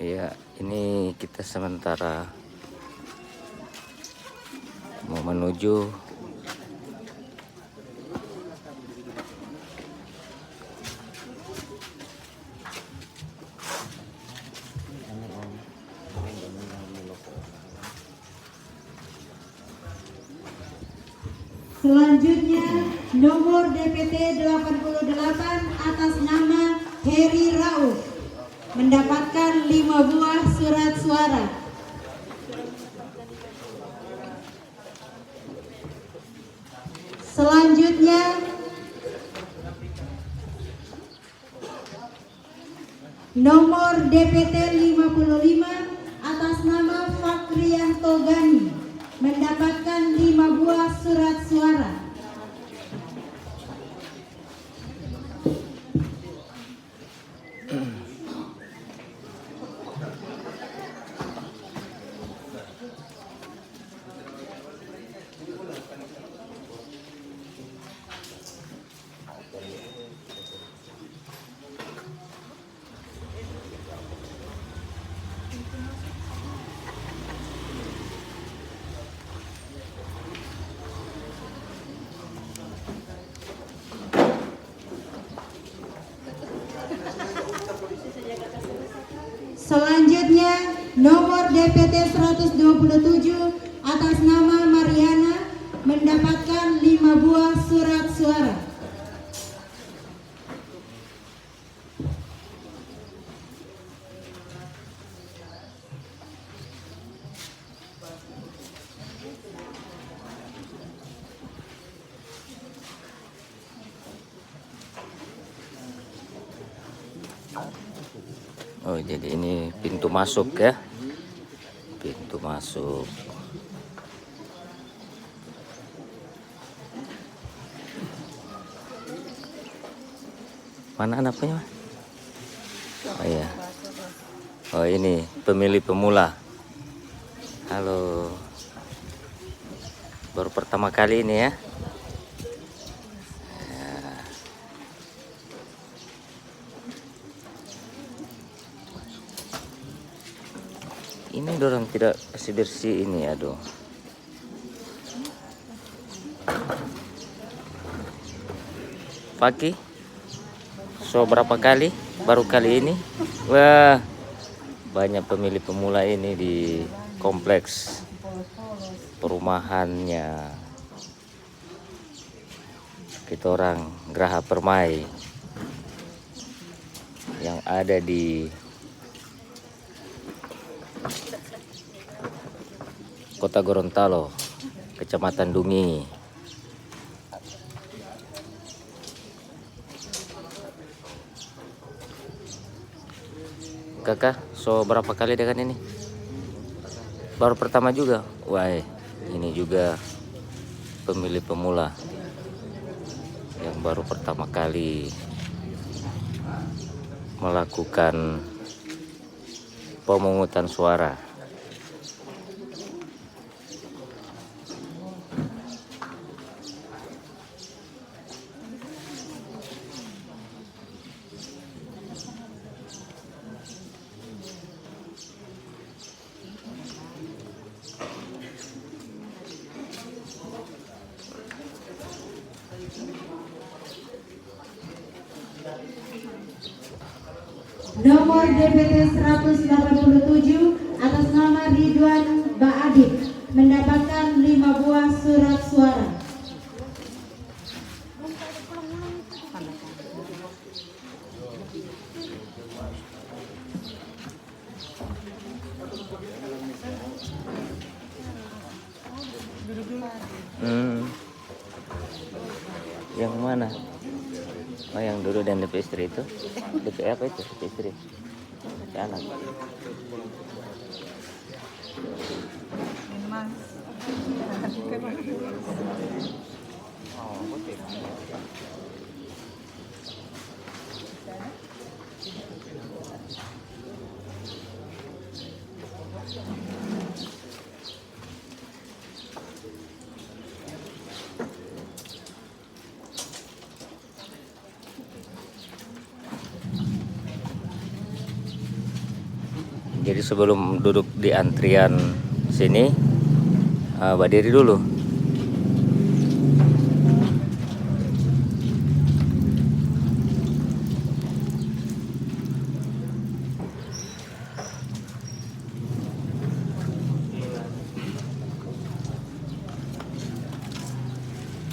Ya, ini kita sementara mau menuju selanjutnya nomor DPT 88 atas nama Heri Rauf mendapatkan 5 buah surat suara. Selanjutnya nomor DPT 55 atas nama Fakrianto Gani mendapatkan 5 buah surat suara. Selanjutnya nomor DPT 127 atas nama Mariana mendapatkan 5 buah surat suara. Oh, jadi ini pintu masuk ya. Pintu masuk. Mana anaknya? Oh iya. Oh, ini pemilih pemula. Halo. Baru pertama kali ini ya. Ini dorang tidak kasih bersih ini, aduh. Pagi. So berapa kali? Baru kali ini. Wah, banyak pemilih pemula ini di kompleks perumahannya kita orang Geraha Permai yang ada di Kota Gorontalo, Kecamatan Dungi. Kakak, so berapa kali dengan ini? Baru pertama juga? Wah, ini juga pemilih pemula yang baru pertama kali melakukan pemungutan suara. Nomor DPT 187 atas nama Ridwan Ba'adib mendapatkan 5 buah surat suara. Yang mana? Oh, yang dulu dan DP istri itu? DP apa itu? DP istri? DP anak? Jadi sebelum duduk di antrian sini, berdiri dulu.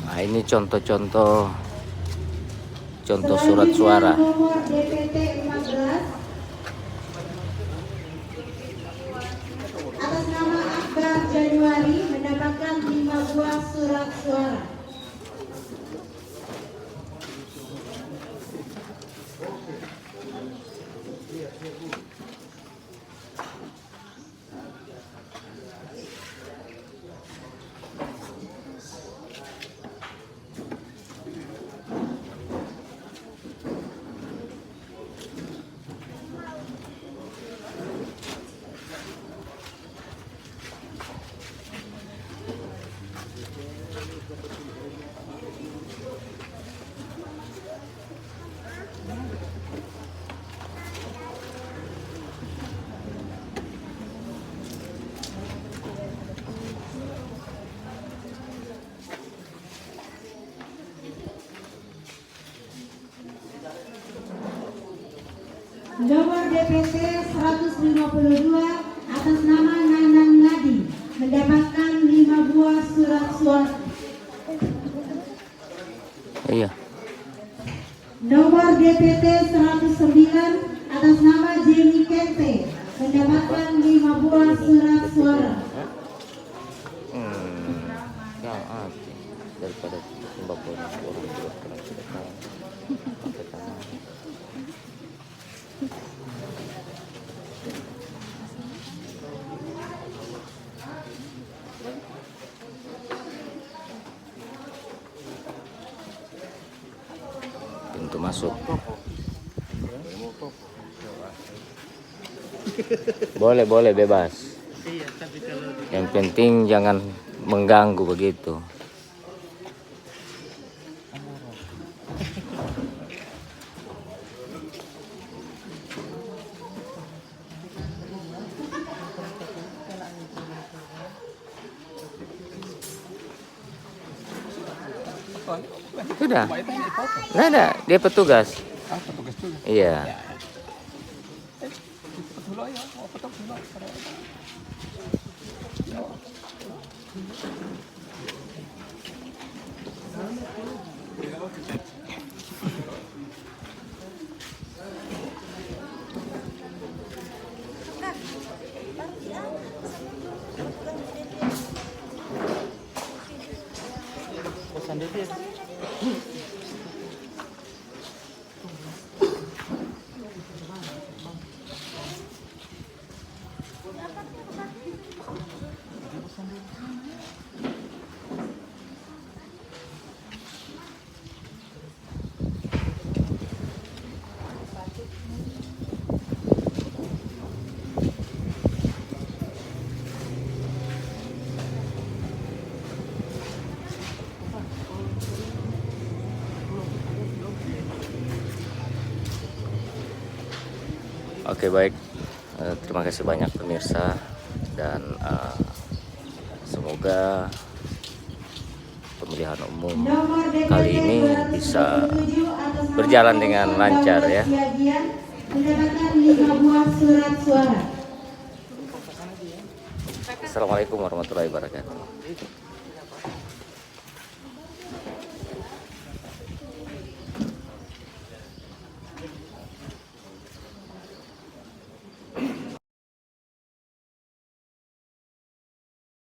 Nah, ini contoh surat suara. Nomor DPT 15 atas nama Akbar Januari mendapatkan 5 buah surat suara. Nomor DPT 152 atas nama Nanang Nadi mendapatkan 5 buah surat suara. Iya. Nomor DPT 109 atas nama Jenny Kente mendapatkan 5 buah surat suara. Ya, daripada sembako orang tidak tahu. Pintu masuk. Boleh bebas. Yang penting jangan mengganggu begitu. Sudah. Nggak ada, dia petugas. Petugas juga. Iya. Oke, baik. Terima kasih banyak pemirsa, dan semoga pemilihan umum kali ini bisa berjalan dengan lancar ya. Mendapatkan 5 buah surat suara. Assalamualaikum warahmatullahi wabarakatuh.